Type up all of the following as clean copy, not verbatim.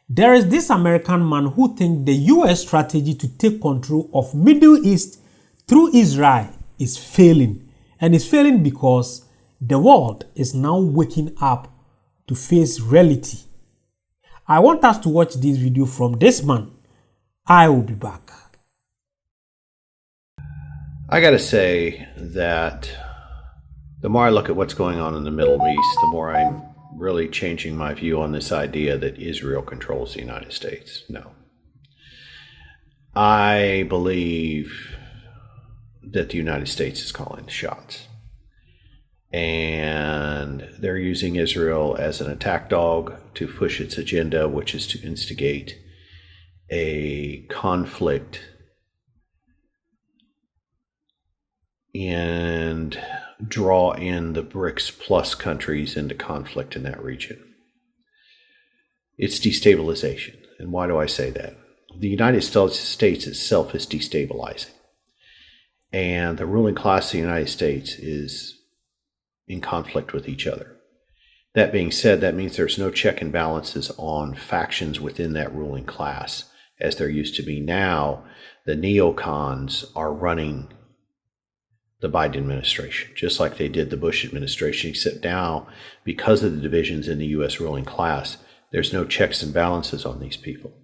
There is this American man who thinks the US strategy to take control of Middle East through Israel is failing. And it's failing because the world is now waking up to face reality. I want us to watch this video from this man. I will be back. I gotta say that the more I look at what's going on in the Middle East, the more I'm really changing my view on this idea that Israel controls the United States. No. I believe that the United States is calling the shots. And they're using Israel as an attack dog to push its agenda, which is to instigate a conflict and draw in the BRICS plus countries into conflict in that region. It's destabilization. And why do I say that? The United States itself is destabilizing. And the ruling class of the United States is in conflict with each other. That being said, that means there's no check and balances on factions within that ruling class as there used to be. Now, the neocons are running the Biden administration, just like they did the Bush administration, except now, because of the divisions in the U.S. ruling class, there's no checks and balances on these people,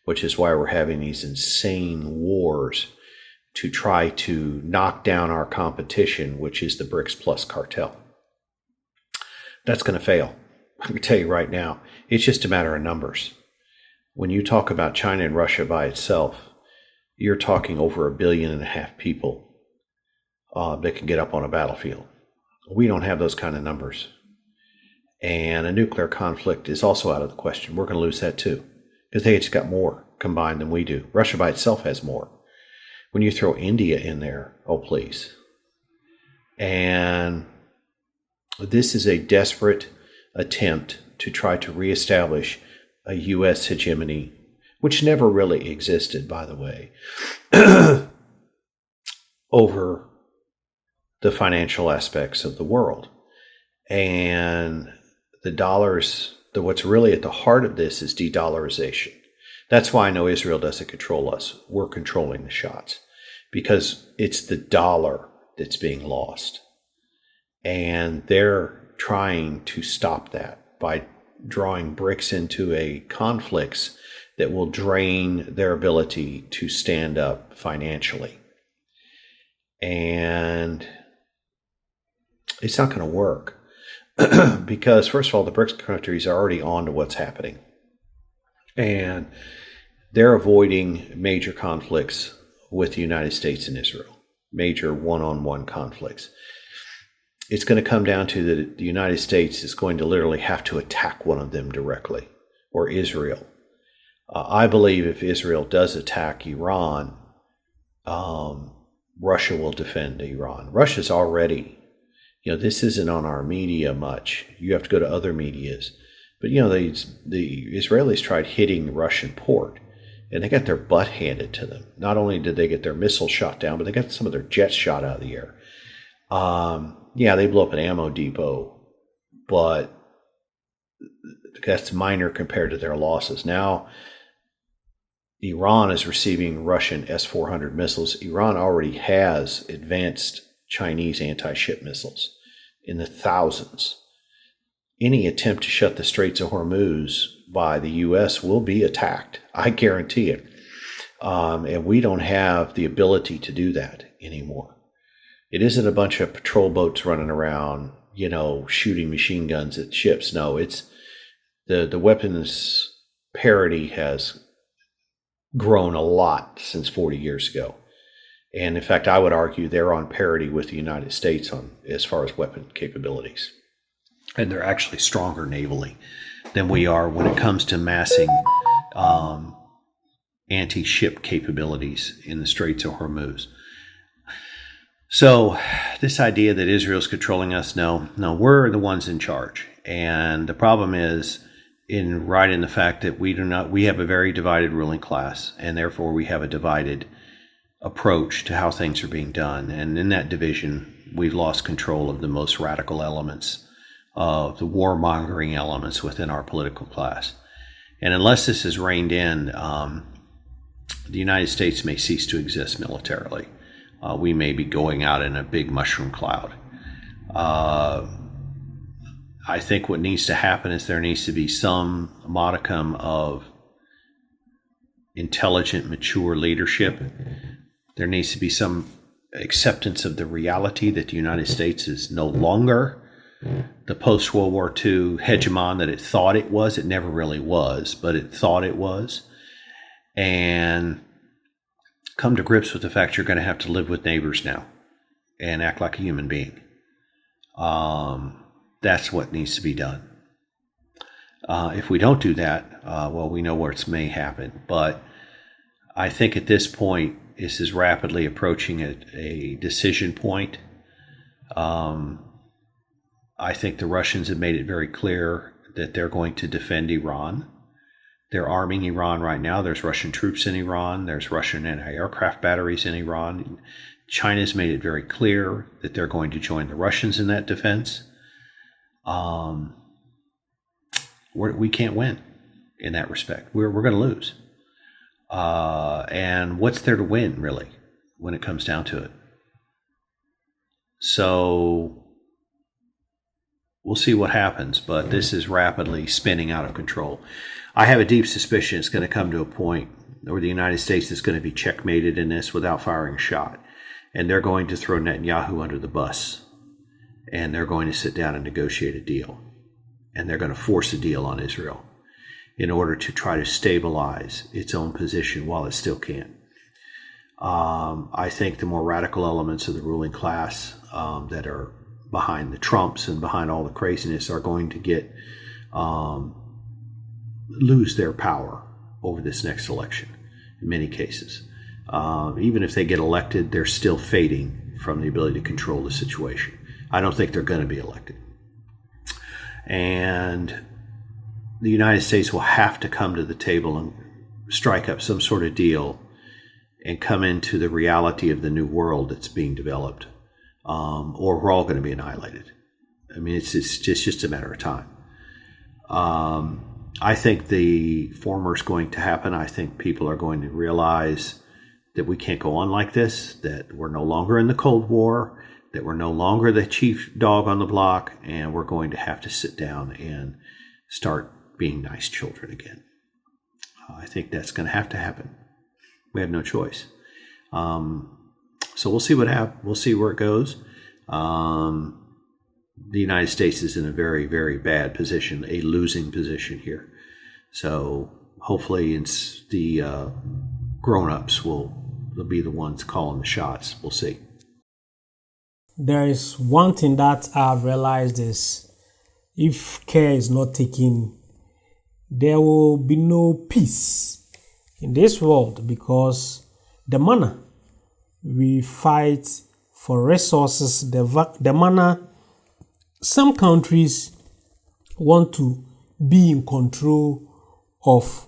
which is why we're having these insane wars to try to knock down our competition, which is the BRICS Plus cartel. That's going to fail. I can tell you right now, it's just a matter of numbers. When you talk about China and Russia by itself, you're talking over 1.5 billion people that can get up on a battlefield. We don't have those kind of numbers. And a nuclear conflict is also out of the question. We're going to lose that too, because they just got more combined than we do. Russia by itself has more. When you throw India in there, oh please. And this is a desperate attempt to try to reestablish a U.S. hegemony, which never really existed, by the way, over the financial aspects of the world. And the dollars, what's really at the heart of this is de-dollarization. That's why I know Israel doesn't control us. We're controlling the shots because it's the dollar that's being lost. And they're trying to stop that by drawing BRICS into a conflicts that will drain their ability to stand up financially. And it's not going to work because, first of all, the BRICS countries are already on to what's happening. And they're avoiding major conflicts with the United States and Israel, major one-on-one conflicts. It's going to come down to that the United States is going to literally have to attack one of them directly, or Israel. I believe if Israel does attack Iran, Russia will defend Iran. Russia's already, this isn't on our media much. You have to go to other medias. But, the Israelis tried hitting the Russian port, and they got their butt handed to them. Not only did they get their missiles shot down, but they got some of their jets shot out of the air. They blew up an ammo depot, but that's minor compared to their losses. Now, Iran is receiving Russian S-400 missiles. Iran already has advanced Chinese anti-ship missiles in the thousands. Any attempt to shut the Straits of Hormuz by the U.S. will be attacked. I guarantee it. And we don't have the ability to do that anymore. It isn't a bunch of patrol boats running around, shooting machine guns at ships. No, it's the weapons parity has grown a lot since 40 years ago. And in fact, I would argue they're on parity with the United States as far as weapon capabilities. And they're actually stronger navally than we are when it comes to massing anti-ship capabilities in the Straits of Hormuz. So this idea that Israel's controlling us, no, we're the ones in charge. And the problem is in the fact that we have a very divided ruling class, and therefore we have a divided approach to how things are being done. And in that division, we've lost control of the most radical elements of the warmongering elements within our political class. And unless this is reined in, the United States may cease to exist militarily. We may be going out in a big mushroom cloud. I think what needs to happen is there needs to be some modicum of intelligent, mature leadership. There needs to be some acceptance of the reality that the United States is no longer the post-World War II hegemon that it thought it was. It never really was, but it thought it was. And come to grips with the fact you're going to have to live with neighbors now and act like a human being. That's what needs to be done. If we don't do that, well, we know where it may happen. But I think at this point, this is rapidly approaching a decision point. I think the Russians have made it very clear that they're going to defend Iran. They're arming Iran right now. There's Russian troops in Iran. There's Russian anti-aircraft batteries in Iran. China's made it very clear that they're going to join the Russians in that defense. We can't win in that respect. We're going to lose. And what's there to win, really, when it comes down to it? So we'll see what happens, but this is rapidly spinning out of control. I have a deep suspicion it's going to come to a point where the United States is going to be checkmated in this without firing a shot. And they're going to throw Netanyahu under the bus. And they're going to sit down and negotiate a deal. And they're going to force a deal on Israel in order to try to stabilize its own position while it still can. I think the more radical elements of the ruling class that are behind the Trumps and behind all the craziness are going to get lose their power over this next election in many cases. Even if they get elected, they're still fading from the ability to control the situation. I don't think they're going to be elected. And the United States will have to come to the table and strike up some sort of deal and come into the reality of the new world that's being developed, or we're all going to be annihilated. I mean, it's just a matter of time. I think the former is going to happen. I think people are going to realize that we can't go on like this, that we're no longer in the Cold War, that we're no longer the chief dog on the block, and we're going to have to sit down and start being nice children again. I think that's going to have to happen. We have no choice. So we'll see what happens. We'll see where it goes. The United States is in a very, very bad position, a losing position here. So hopefully it's the grown-ups will be the ones calling the shots. We'll see. There is one thing that I've realized is if care is not taken, there will be no peace in this world, because the manner we fight for resources, the manner some countries want to be in control of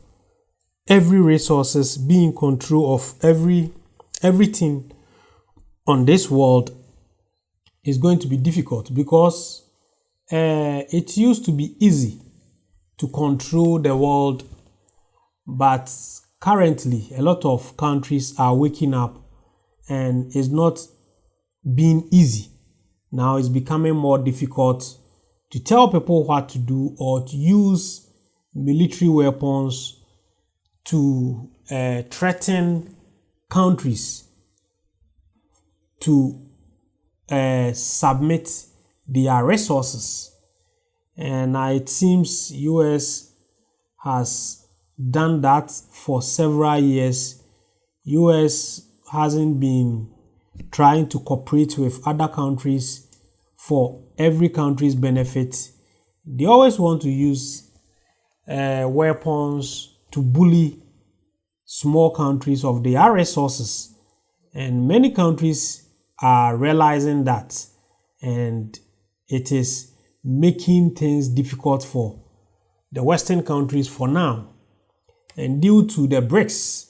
every resources, be in control of everything on this world is going to be difficult, because it used to be easy to control the world, but currently a lot of countries are waking up and it's not being easy. Now it's becoming more difficult to tell people what to do or to use military weapons to threaten countries to submit their resources. And it seems US has done that for several years. US hasn't been trying to cooperate with other countries for every country's benefit. They always want to use weapons to bully small countries of their resources. And many countries are realizing that, and it is making things difficult for the Western countries for now. And due to the BRICS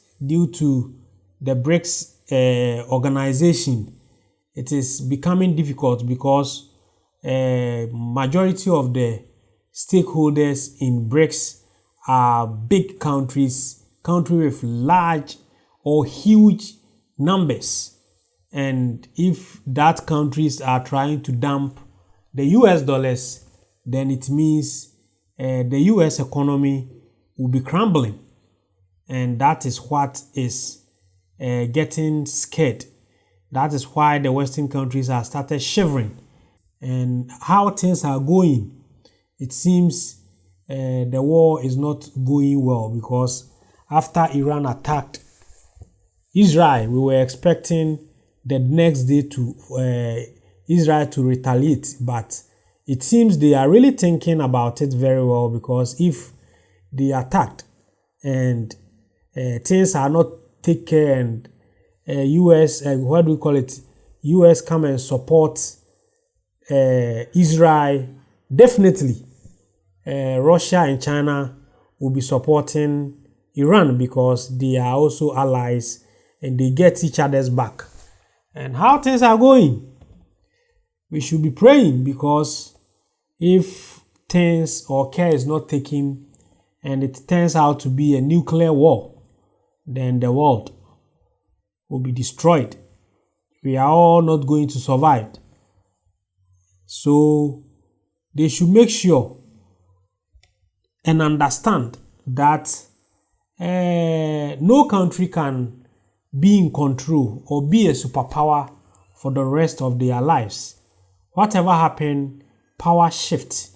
organization, it is becoming difficult because majority of the stakeholders in BRICS are big countries with large or huge numbers. And if that countries are trying to dump the US dollars, then it means the US economy will be crumbling. And that is what is getting scared. That is why the Western countries have started shivering. And how things are going, it seems the war is not going well, because after Iran attacked Israel, we were expecting the next day to Israel to retaliate, but it seems they are really thinking about it very well, because if they attacked and things are not taken care, and US, what do we call it? US come and support Israel, definitely Russia and China will be supporting Iran, because they are also allies and they get each other's back. And how things are going, we should be praying, because if things or care is not taken and it turns out to be a nuclear war, then the world will be destroyed. We are all not going to survive. So they should make sure and understand that no country can be in control or be a superpower for the rest of their lives. Whatever happened, power shifts.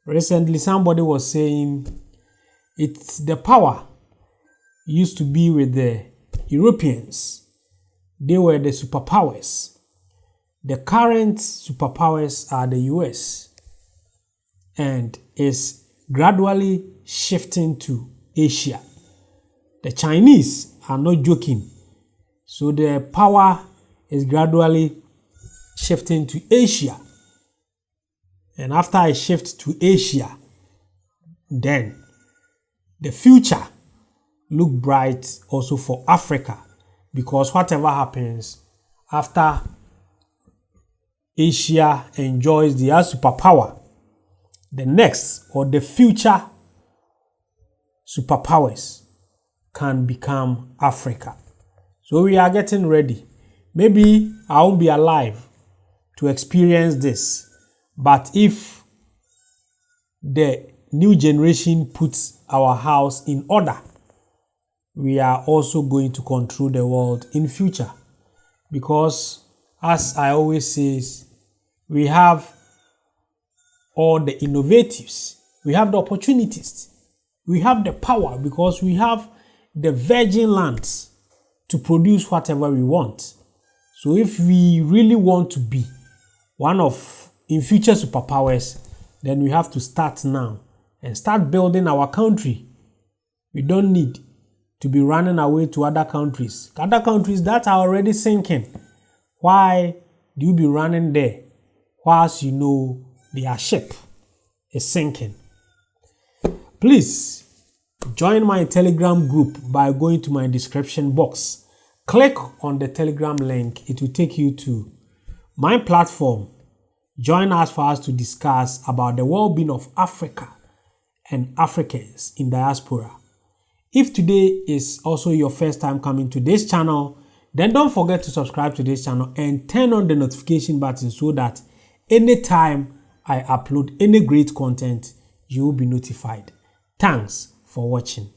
Recently, somebody was saying it's the power used to be with the Europeans. They were the superpowers. The current superpowers are the US, and is gradually shifting to Asia. The Chinese are not joking. So the power is gradually shifting to Asia. And after I shift to Asia, then the future look bright also for Africa, because whatever happens after Asia enjoys their superpower, the next or the future superpowers can become Africa. So we are getting ready. Maybe I won't be alive to experience this, but if the new generation puts our house in order, we are also going to control the world in future. Because as I always say, we have all the innovatives, we have the opportunities, we have the power, because we have the virgin lands to produce whatever we want. So if we really want to be one of in future superpowers, then we have to start now and start building our country. We don't need to be running away to other countries that are already sinking. Why do you be running there whilst you know their ship is sinking? Please join my Telegram group by going to my description box. Click on the Telegram link. It will take you to my platform. Join us for us to discuss about the well-being of Africa and Africans in diaspora. If today is also your first time coming to this channel, then don't forget to subscribe to this channel and turn on the notification button so that anytime I upload any great content, you will be notified. Thanks for watching.